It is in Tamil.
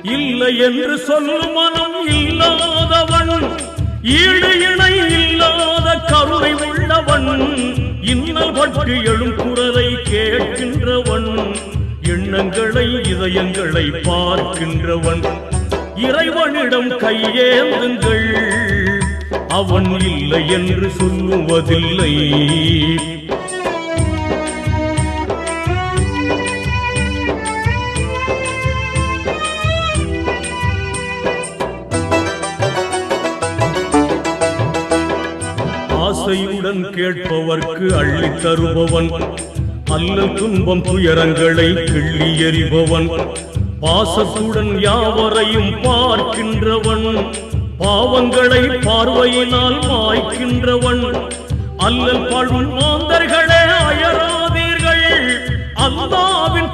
இல்லை என்று சொல்லும் மனம் இல்லாதவன், ஈடு இணை இல்லாத கருணை உள்ளவன், இன்னல் பட்டு எழும் குரலை கேட்கின்றவன், எண்ணங்களை இதயங்களை பார்க்கின்றவன், இறைவனிடம் கையேந்துங்கள், அவன் இல்லை என்று சொல்லுவதில்லை. ஆசையுடன் கேட்பவர்க்கு அள்ளி தருபவன், அல்லல் துன்பம் துயரங்களை கிள்ளி எறிபவன், பாசத்துடன் யாவரையும் பார்க்கின்றவன், பாவங்களை பார்வையினால் மாய்க்கின்றவன், அல்லல் பழும் மாந்தர்களே அயராதீர்கள், அல்லாவின்